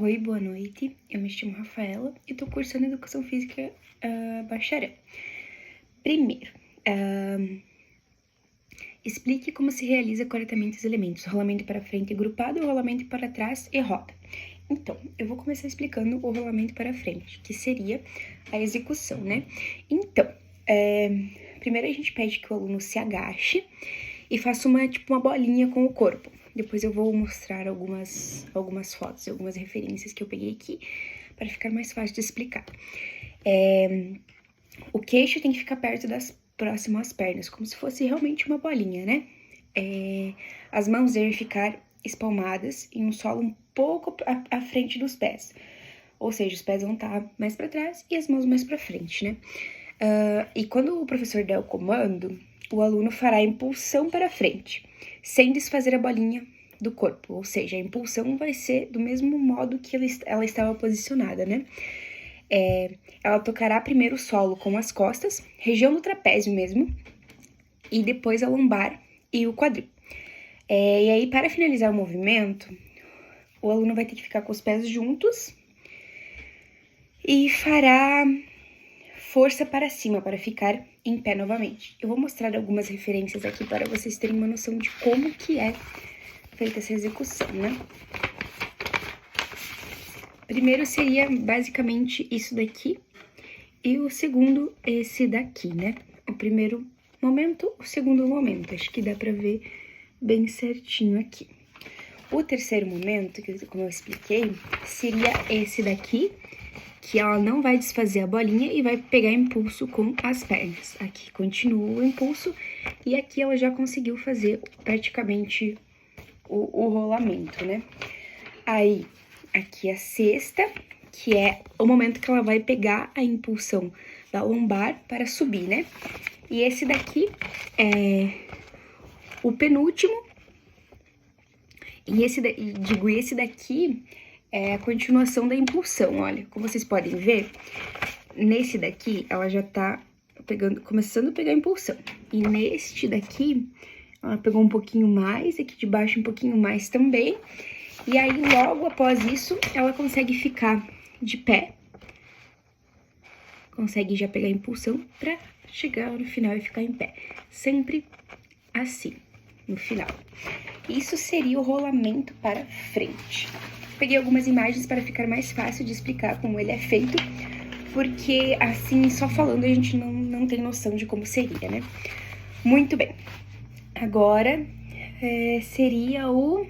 Oi, boa noite. Eu me chamo Rafaela e tô cursando Educação Física bacharel. Primeiro, explique como se realiza corretamente os elementos, rolamento para frente grupado, rolamento para trás e roda. Então, eu vou começar explicando o rolamento para frente, que seria a execução, né? Então, primeiro a gente pede que o aluno se agache e faça uma bolinha com o corpo. Depois eu vou mostrar algumas fotos, algumas referências que eu peguei aqui, para ficar mais fácil de explicar. O queixo tem que ficar perto próximo às pernas, como se fosse realmente uma bolinha, né? As mãos devem ficar espalmadas em um solo um pouco à frente dos pés. Ou seja, os pés vão estar mais para trás e as mãos mais para frente, né? E quando o professor der o comando, o aluno fará a impulsão para frente, sem desfazer a bolinha do corpo. Ou seja, a impulsão vai ser do mesmo modo que ela estava posicionada, né? Ela tocará primeiro o solo com as costas, região do trapézio mesmo, e depois a lombar e o quadril. E aí, para finalizar o movimento, o aluno vai ter que ficar com os pés juntos e fará força para cima, para ficar em pé novamente. Eu vou mostrar algumas referências aqui para vocês terem uma noção de como que é feita essa execução, né? Primeiro seria basicamente isso daqui e o segundo esse daqui, né? O primeiro momento, o segundo momento. Acho que dá para ver bem certinho aqui. O terceiro momento, que como eu expliquei, seria esse daqui, que ela não vai desfazer a bolinha e vai pegar impulso com as pernas. Aqui continua o impulso e aqui ela já conseguiu fazer praticamente o rolamento, né? Aí, aqui a sexta, que é o momento que ela vai pegar a impulsão da lombar para subir, né? E esse daqui é o penúltimo. E esse daqui é a continuação da impulsão, olha. Como vocês podem ver, nesse daqui, ela já tá começando a pegar a impulsão. E neste daqui, ela pegou um pouquinho mais, aqui de baixo um pouquinho mais também. E aí, logo após isso, ela consegue ficar de pé. Consegue já pegar a impulsão pra chegar no final e ficar em pé. Sempre assim, no final. Isso seria o rolamento para frente. Peguei algumas imagens para ficar mais fácil de explicar como ele é feito, porque assim, só falando, a gente não tem noção de como seria, né? Muito bem. Agora, seria o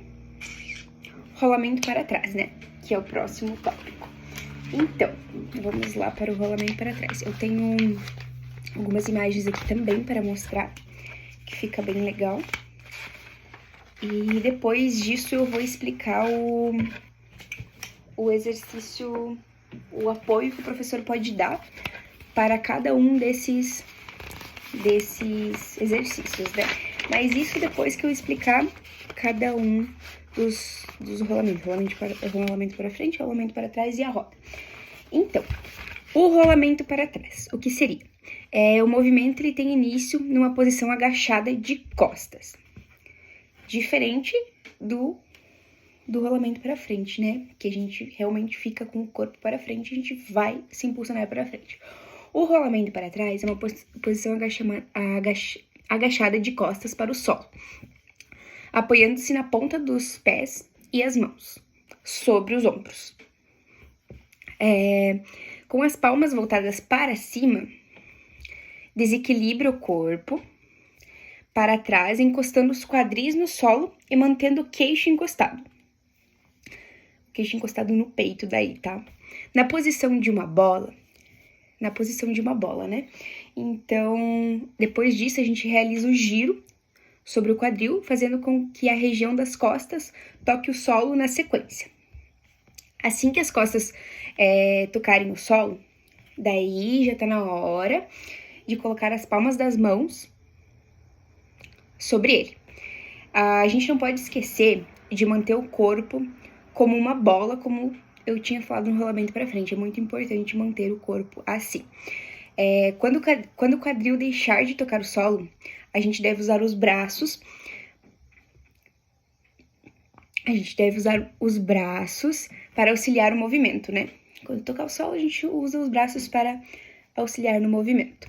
rolamento para trás, né? Que é o próximo tópico. Então, vamos lá para o rolamento para trás. Eu tenho algumas imagens aqui também para mostrar, que fica bem legal. E depois disso eu vou explicar o exercício, o apoio que o professor pode dar para cada um desses exercícios, né? Mas isso depois que eu explicar cada um dos rolamentos. Rolamento para frente, rolamento para trás e a roda. Então, o rolamento para trás, o que seria? O movimento ele tem início numa posição agachada de costas. Diferente do rolamento para frente, né? Que a gente realmente fica com o corpo para frente, a gente vai se impulsionar para frente. O rolamento para trás é uma posição agachada de costas para o solo, apoiando-se na ponta dos pés e as mãos, sobre os ombros. Com as palmas voltadas para cima, desequilibra o corpo para trás, encostando os quadris no solo e mantendo o queixo encostado. Queixo encostado no peito daí, tá? Na posição de uma bola, né? Então, depois disso, a gente realiza o giro sobre o quadril, fazendo com que a região das costas toque o solo na sequência. Assim que as costas tocarem o solo, daí já tá na hora de colocar as palmas das mãos sobre ele. A gente não pode esquecer de manter o corpo como uma bola, como eu tinha falado no rolamento para frente. É muito importante manter o corpo assim. Quando o quadril deixar de tocar o solo, a gente deve usar os braços a gente deve usar os braços para auxiliar o movimento, né? Quando tocar o solo, a gente usa os braços para auxiliar no movimento.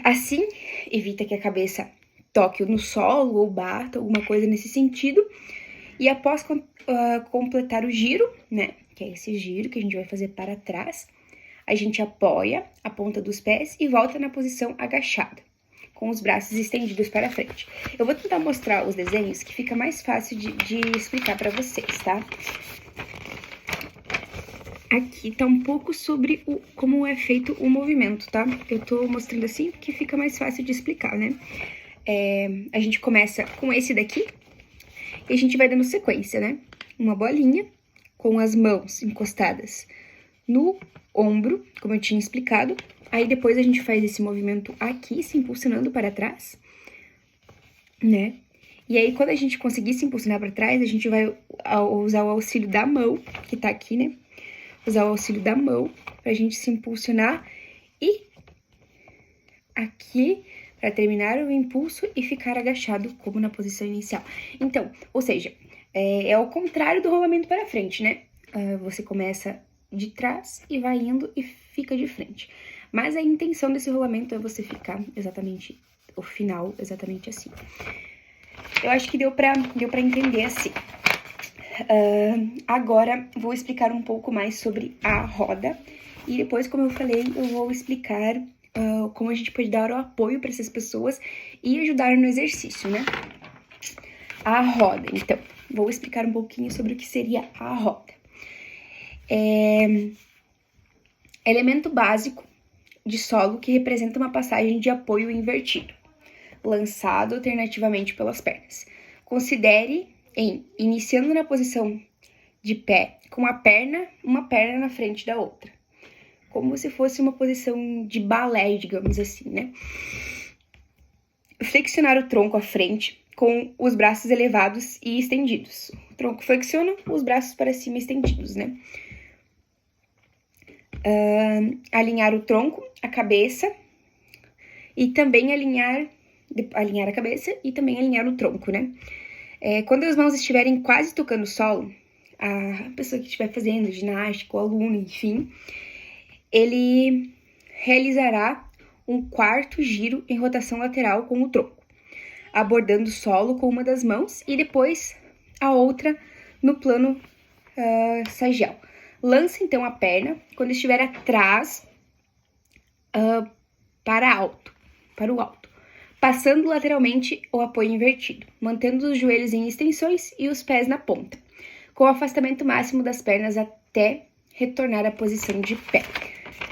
Assim, evita que a cabeça toque no solo ou bata, alguma coisa nesse sentido. E após completar o giro, né, que é esse giro que a gente vai fazer para trás, a gente apoia a ponta dos pés e volta na posição agachada, com os braços estendidos para frente. Eu vou tentar mostrar os desenhos que fica mais fácil de explicar para vocês, tá? Aqui tá um pouco sobre como é feito o movimento, tá? Eu tô mostrando assim porque fica mais fácil de explicar, né? A gente começa com esse daqui e a gente vai dando sequência, né? Uma bolinha com as mãos encostadas no ombro, como eu tinha explicado. Aí depois a gente faz esse movimento aqui, se impulsionando para trás, né? E aí, quando a gente conseguir se impulsionar para trás, a gente vai usar o auxílio da mão, que tá aqui, né? Usar o auxílio da mão pra gente se impulsionar e aqui para terminar o impulso e ficar agachado como na posição inicial. Então, ou seja, é o contrário do rolamento para frente, né? Você começa de trás e vai indo e fica de frente. Mas a intenção desse rolamento é você ficar exatamente, o final, exatamente assim. Eu acho que deu pra entender assim. Agora, vou explicar um pouco mais sobre a roda. E depois, como eu falei, eu vou explicar como a gente pode dar o apoio para essas pessoas e ajudar no exercício, né? A roda, então. Vou explicar um pouquinho sobre o que seria a roda. Elemento básico de solo que representa uma passagem de apoio invertido, lançado alternativamente pelas pernas. Considere iniciando na posição de pé, com uma perna na frente da outra. Como se fosse uma posição de balé, digamos assim, né? Flexionar o tronco à frente com os braços elevados e estendidos. O tronco flexiona, os braços para cima estendidos, né? Alinhar o tronco, a cabeça e também alinhar a cabeça e também alinhar o tronco, né? Quando as mãos estiverem quase tocando o solo, a pessoa que estiver fazendo ginástica, o aluno, enfim, ele realizará um quarto giro em rotação lateral com o tronco, abordando o solo com uma das mãos e depois a outra no plano sagial. Lança então a perna quando estiver atrás para o alto, passando lateralmente o apoio invertido, mantendo os joelhos em extensões e os pés na ponta, com o afastamento máximo das pernas até retornar à posição de pé.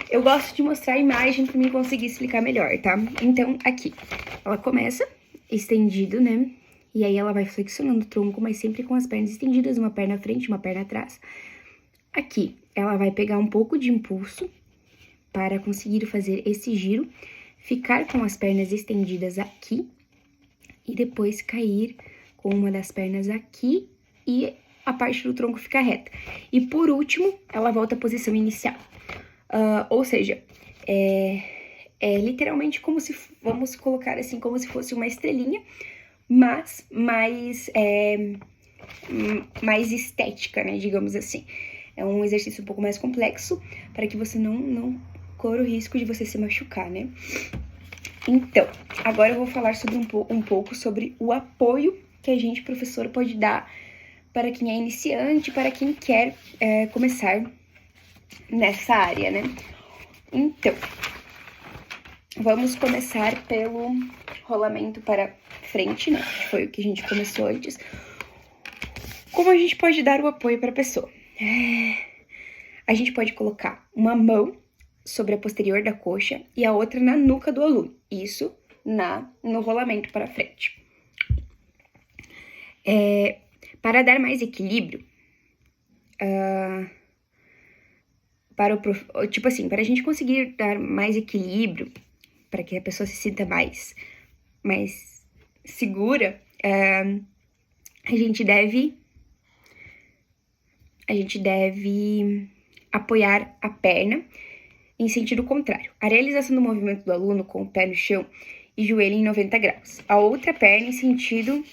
Eu gosto de mostrar a imagem para mim conseguir explicar melhor, tá? Então, aqui, ela começa estendido, né? E aí ela vai flexionando o tronco, mas sempre com as pernas estendidas, uma perna à frente, uma perna atrás. Aqui, ela vai pegar um pouco de impulso para conseguir fazer esse giro, ficar com as pernas estendidas aqui e depois cair com uma das pernas aqui e a parte do tronco ficar reta. E por último, ela volta à posição inicial. Ou seja, é literalmente como se, vamos colocar assim, como se fosse uma estrelinha, mas mais estética, né, digamos assim. É um exercício um pouco mais complexo para que você não corra o risco de você se machucar, né? Então, agora eu vou falar sobre um pouco sobre o apoio que a gente, professor, pode dar para quem é iniciante, para quem quer começar nessa área, né? Então, vamos começar pelo rolamento para frente, né? Que foi o que a gente começou antes. Como a gente pode dar o apoio para a pessoa? A gente pode colocar uma sobre a posterior da coxa e a outra na nuca do aluno. Isso no rolamento para frente. Para dar mais equilíbrio, para a gente conseguir dar mais equilíbrio, para que a pessoa se sinta mais segura, a gente deve apoiar a perna em sentido contrário. A realização do movimento do aluno com o pé no chão e joelho em 90 graus. A outra perna em sentido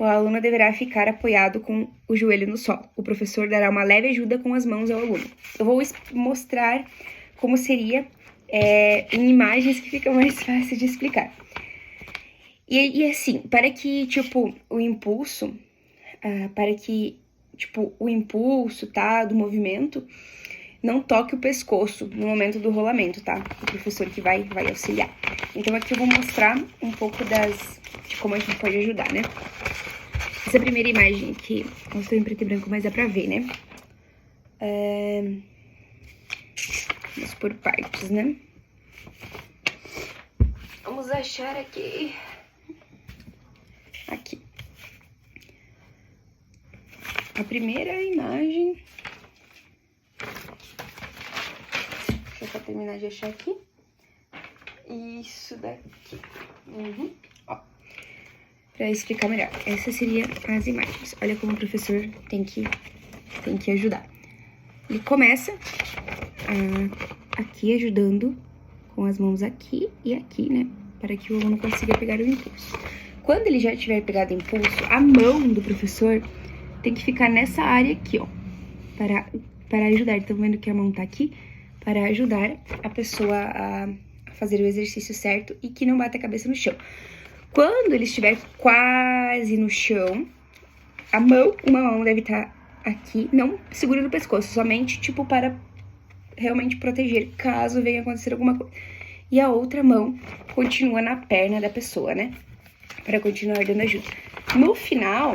o aluno deverá ficar apoiado com o joelho no solo. O professor dará uma leve ajuda com as mãos ao aluno. Eu vou mostrar como seria em imagens que fica mais fácil de explicar. E assim, para que, tipo, o impulso, tá, do movimento não toque o pescoço no momento do rolamento, tá? O professor que vai auxiliar. Então, aqui eu vou mostrar um pouco de como a gente pode ajudar, né? Essa primeira imagem aqui, mostrou em preto e branco, mas dá pra ver, né? Vamos por partes, né? Vamos achar aqui. Aqui. A primeira imagem. Deixa eu só terminar de achar aqui. Isso daqui. Ó. Pra explicar melhor. Essas seriam as imagens. Olha como o professor tem que ajudar. Ele começa aqui ajudando com as mãos aqui e aqui, né? Para que o aluno consiga pegar o impulso. Quando ele já tiver pegado o impulso, a mão do professor tem que ficar nessa área aqui, ó. Para ajudar. Estão vendo que a mão tá aqui? Para ajudar a pessoa a fazer o exercício certo e que não bata a cabeça no chão. Quando ele estiver quase no chão, uma mão deve estar aqui, não segura no pescoço, somente tipo para realmente proteger caso venha acontecer alguma coisa. E a outra mão continua na perna da pessoa, né? Para continuar dando ajuda. No final,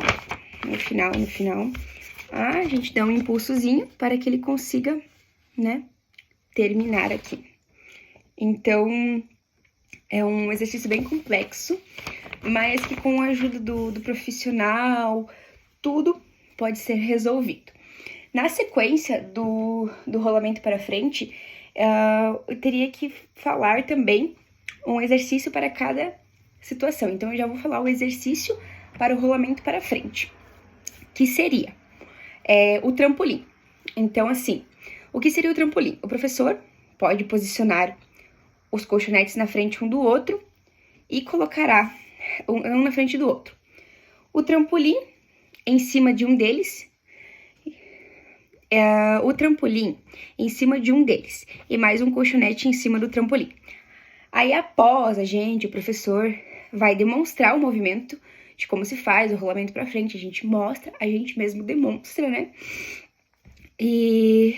a gente dá um impulsozinho para que ele consiga, né, terminar aqui. Então, é um exercício bem complexo, mas que com a ajuda do profissional, tudo pode ser resolvido. Na sequência do rolamento para frente, eu teria que falar também um exercício para cada situação. Então, eu já vou falar o exercício para o rolamento para frente, que seria o trampolim. Então, assim, o que seria o trampolim? O professor pode posicionar os colchonetes na frente um do outro e colocará um na frente do outro. O trampolim em cima de um deles, e mais um colchonete em cima do trampolim. Aí, após o professor vai demonstrar o movimento de como se faz o rolamento para frente, a gente mostra, a gente mesmo demonstra, né? E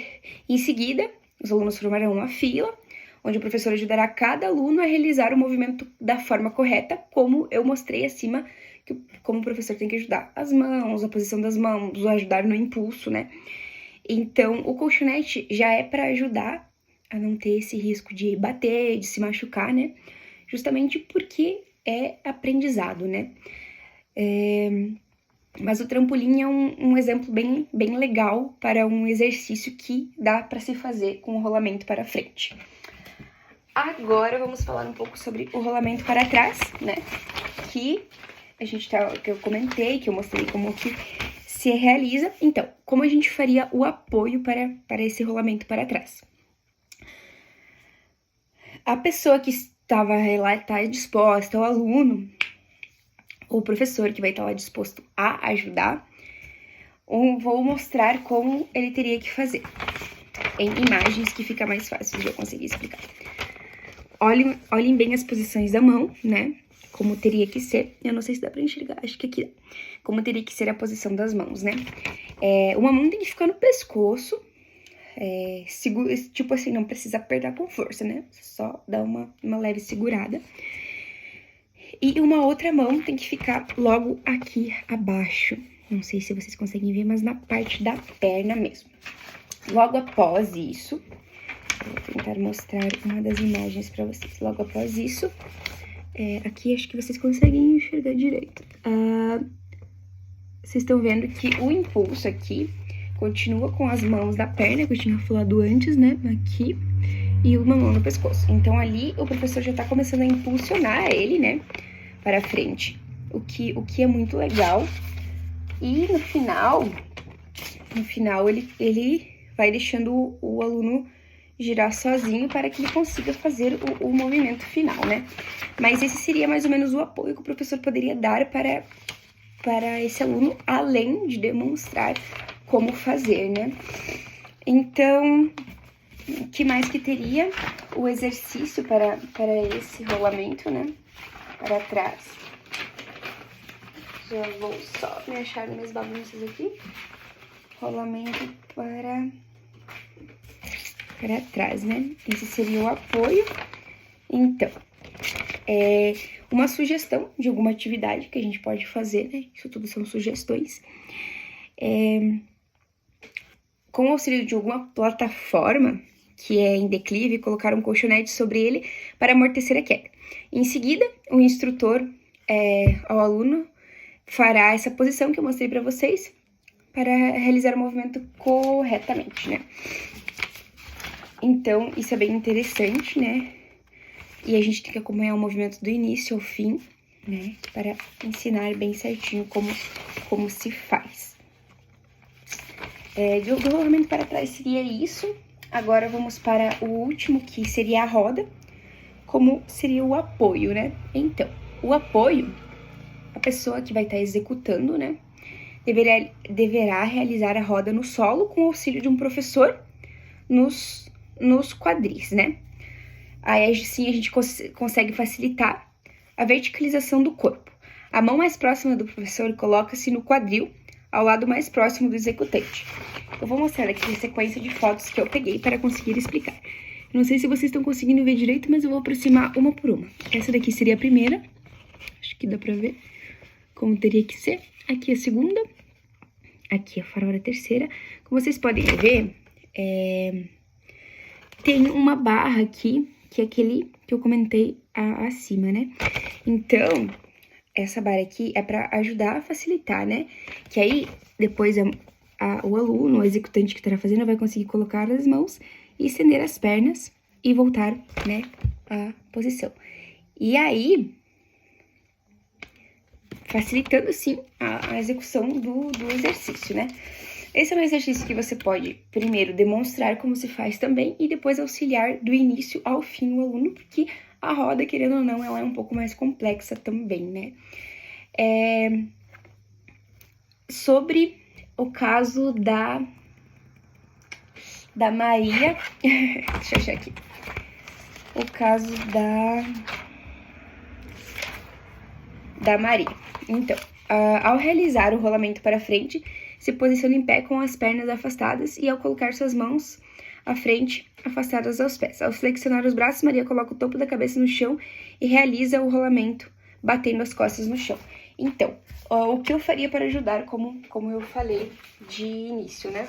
em seguida, os alunos formarão uma fila, onde o professor ajudará cada aluno a realizar o movimento da forma correta, como eu mostrei acima, como o professor tem que ajudar as mãos, a posição das mãos, ajudar no impulso, né? Então, o colchonete já é para ajudar a não ter esse risco de bater, de se machucar, né? Justamente porque é aprendizado, né? Mas o trampolim é um exemplo bem legal para um exercício que dá para se fazer com o rolamento para frente. Agora, vamos falar um pouco sobre o rolamento para trás, né? Que eu comentei, que eu mostrei como que se realiza. Então, como a gente faria o apoio para esse rolamento para trás? A pessoa que estava lá, está disposta, o aluno, ou o professor que vai estar lá disposto a ajudar, vou mostrar como ele teria que fazer. Em imagens que fica mais fácil de eu conseguir explicar. Olhem bem as posições da mão, né? Como teria que ser. Eu não sei se dá pra enxergar, acho que aqui dá. Como teria que ser a posição das mãos, né? Uma mão tem que ficar no pescoço. Tipo assim, não precisa apertar com força, né? Só dá uma leve segurada. E uma outra mão tem que ficar logo aqui abaixo. Não sei se vocês conseguem ver, mas na parte da perna mesmo. Logo após isso, eu vou tentar mostrar uma das imagens pra vocês. Logo após isso, aqui acho que vocês conseguem enxergar direito. Vocês estão vendo que o impulso aqui continua com as mãos da perna, que eu tinha falado antes, né? Aqui, e uma mão no pescoço. Então, ali, o professor já tá começando a impulsionar ele, né? Para frente. O que é muito legal. E no final ele vai deixando o aluno girar sozinho para que ele consiga fazer o movimento final, né? Mas esse seria mais ou menos o apoio que o professor poderia dar para para esse aluno, além de demonstrar como fazer, né? Então, o que mais que teria? O exercício para esse rolamento, né? Para trás. Já vou só me achar nas minhas bagunças aqui. Rolamento para trás, né? Esse seria o apoio. Então, uma sugestão de alguma atividade que a gente pode fazer, né? Isso tudo são sugestões. Com o auxílio de alguma plataforma que é em declive, colocar um colchonete sobre ele para amortecer a queda. Em seguida, o instrutor ao aluno fará essa posição que eu mostrei para vocês para realizar o movimento corretamente, né? Então, isso é bem interessante, né? E a gente tem que acompanhar o movimento do início ao fim, né? Para ensinar bem certinho como se faz. Do rolamento para trás seria isso. Agora vamos para o último, que seria a roda. Como seria o apoio, né? Então, o apoio, a pessoa que vai estar executando, né? Deverá realizar a roda no solo com o auxílio de um professor nos quadris, né? Aí, assim, a gente consegue facilitar a verticalização do corpo. A mão mais próxima do professor coloca-se no quadril, ao lado mais próximo do executante. Eu vou mostrar aqui a sequência de fotos que eu peguei para conseguir explicar. Não sei se vocês estão conseguindo ver direito, mas eu vou aproximar uma por uma. Essa daqui seria a primeira. Acho que dá pra ver como teria que ser. Aqui a segunda. Aqui a farola terceira. Como vocês podem ver, tem uma barra aqui, que é aquele que eu comentei acima, né? Então, essa barra aqui é para ajudar a facilitar, né? Que aí, depois o aluno, o executante que estará fazendo, vai conseguir colocar as mãos e estender as pernas e voltar, né, à posição. E aí, facilitando, sim, a execução do exercício, né? Esse é um exercício que você pode, primeiro, demonstrar como se faz também e depois auxiliar do início ao fim o aluno, porque a roda, querendo ou não, ela é um pouco mais complexa também, né? Sobre o caso da Maria, deixa eu achar aqui, o caso da Maria. Então, ao realizar o rolamento para frente, se posiciona em pé com as pernas afastadas e ao colocar suas mãos à frente, afastadas aos pés. Ao flexionar os braços, Maria coloca o topo da cabeça no chão e realiza o rolamento, batendo as costas no chão. Então, o que eu faria para ajudar, como eu falei de início, né?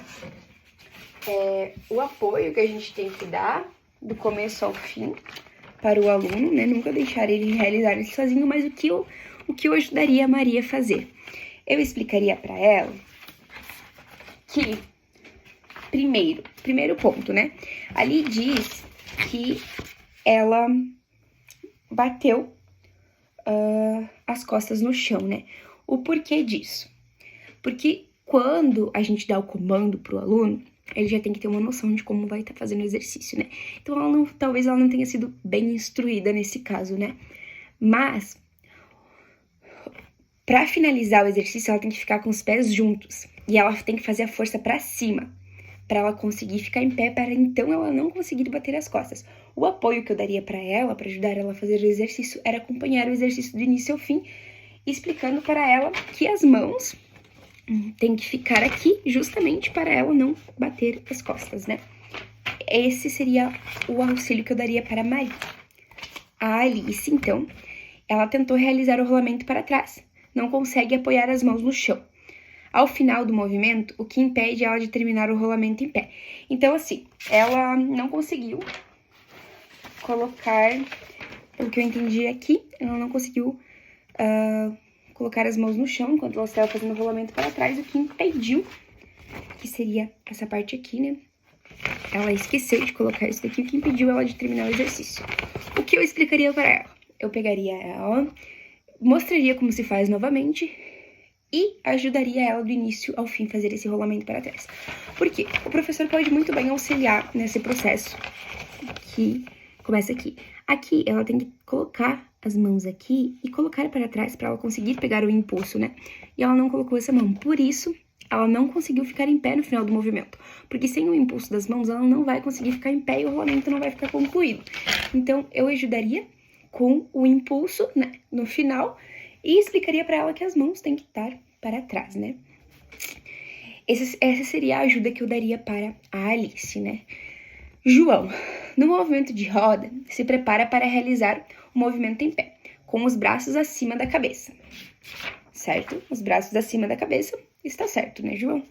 O apoio que a gente tem que dar do começo ao fim para o aluno, né? Nunca deixar ele realizar isso sozinho, mas o que eu ajudaria a Maria a fazer? Eu explicaria para ela que, primeiro ponto, né? Ali diz que ela bateu as costas no chão, né? O porquê disso? Porque quando a gente dá o comando pro aluno, ele já tem que ter uma noção de como vai estar fazendo o exercício, né? Então, talvez ela não tenha sido bem instruída nesse caso, né? Mas, para finalizar o exercício, ela tem que ficar com os pés juntos. E ela tem que fazer a força para cima, para ela conseguir ficar em pé, para então ela não conseguir bater as costas. O apoio que eu daria para ela, para ajudar ela a fazer o exercício, era acompanhar o exercício do início ao fim, explicando para ela que as mãos tem que ficar aqui justamente para ela não bater as costas, né? Esse seria o auxílio que eu daria para a Maria. A Alice, então, ela tentou realizar o rolamento para trás, não consegue apoiar as mãos no chão. Ao final do movimento, o que impede ela de terminar o rolamento em pé. Então, assim, ela não conseguiu colocar, pelo que eu entendi aqui, ela não conseguiu colocar as mãos no chão enquanto ela estava fazendo o rolamento para trás, o que impediu, que seria essa parte aqui, né? Ela esqueceu de colocar isso daqui, o que impediu ela de terminar o exercício. O que eu explicaria para ela? Eu pegaria ela, mostraria como se faz novamente e ajudaria ela do início ao fim fazer esse rolamento para trás. Por quê? O professor pode muito bem auxiliar nesse processo que começa aqui. Aqui, ela tem que colocar as mãos aqui e colocar para trás para ela conseguir pegar o impulso, né? e ela não colocou essa mão. Por isso, ela não conseguiu ficar em pé no final do movimento, porque sem o impulso das mãos, ela não vai conseguir ficar em pé e o rolamento não vai ficar concluído. Então, eu ajudaria com o impulso, né, no final, e explicaria para ela que as mãos têm que estar para trás, né? Essa seria a ajuda que eu daria para a Alice, né? João, no movimento de roda, se prepara para realizar o movimento em pé, com os braços acima da cabeça, certo? Os braços acima da cabeça, está certo, né, João?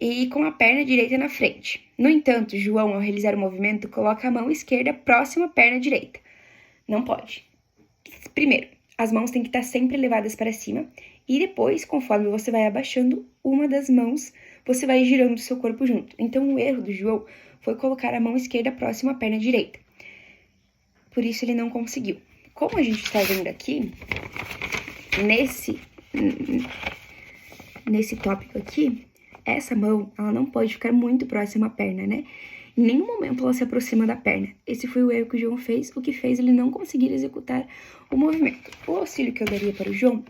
E com a perna direita na frente. No entanto, João, ao realizar o movimento, coloca a mão esquerda próxima à perna direita. Não pode. Primeiro, as mãos têm que estar sempre levadas para cima e depois, conforme você vai abaixando uma das mãos, você vai girando o seu corpo junto. Então, o erro do João foi colocar a mão esquerda próxima à perna direita. Por isso, ele não conseguiu. Como a gente está vendo aqui, nesse tópico aqui, essa mão, ela não pode ficar muito próxima à perna, né? Em nenhum momento ela se aproxima da perna. Esse foi o erro que o João fez, o que fez ele não conseguir executar o movimento. O auxílio que eu daria para o João,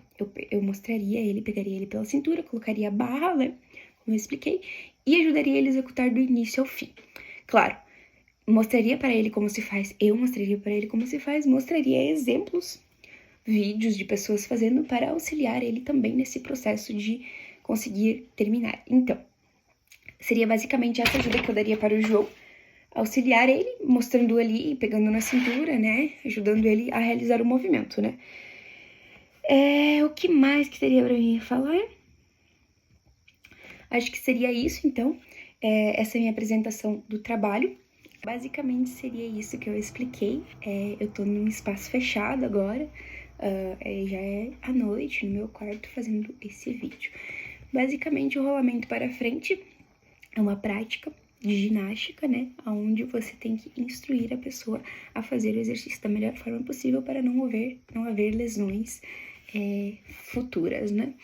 eu mostraria ele, pegaria ele pela cintura, colocaria a barra, né? Como eu expliquei, e ajudaria ele a executar do início ao fim. Claro, mostraria para ele como se faz, eu mostraria para ele como se faz, mostraria exemplos, vídeos de pessoas fazendo para auxiliar ele também nesse processo de conseguir terminar. Então, seria basicamente essa ajuda que eu daria para o João, auxiliar ele, mostrando ali, pegando na cintura, né, ajudando ele a realizar o movimento, né. O que mais que teria para mim falar? Acho que seria isso, então, essa é a minha apresentação do trabalho. Basicamente seria isso que eu expliquei. Eu tô num espaço fechado agora, já é à noite no meu quarto fazendo esse vídeo. Basicamente, o rolamento para frente é uma prática de ginástica, né? Onde você tem que instruir a pessoa a fazer o exercício da melhor forma possível para não haver lesões futuras, né?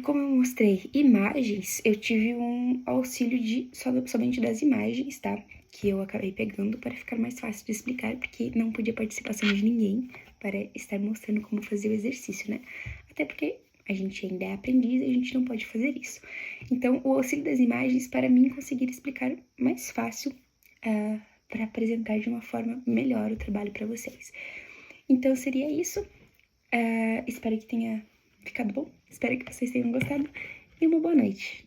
Como eu mostrei imagens, eu tive um auxílio somente das imagens, tá? Que eu acabei pegando para ficar mais fácil de explicar, porque não podia participação de ninguém para estar mostrando como fazer o exercício, né? Até porque a gente ainda é aprendiz e a gente não pode fazer isso. Então, o auxílio das imagens para mim conseguir explicar mais fácil para apresentar de uma forma melhor o trabalho para vocês. Então, seria isso. Espero que tenha ficado bom. Espero que vocês tenham gostado e uma boa noite.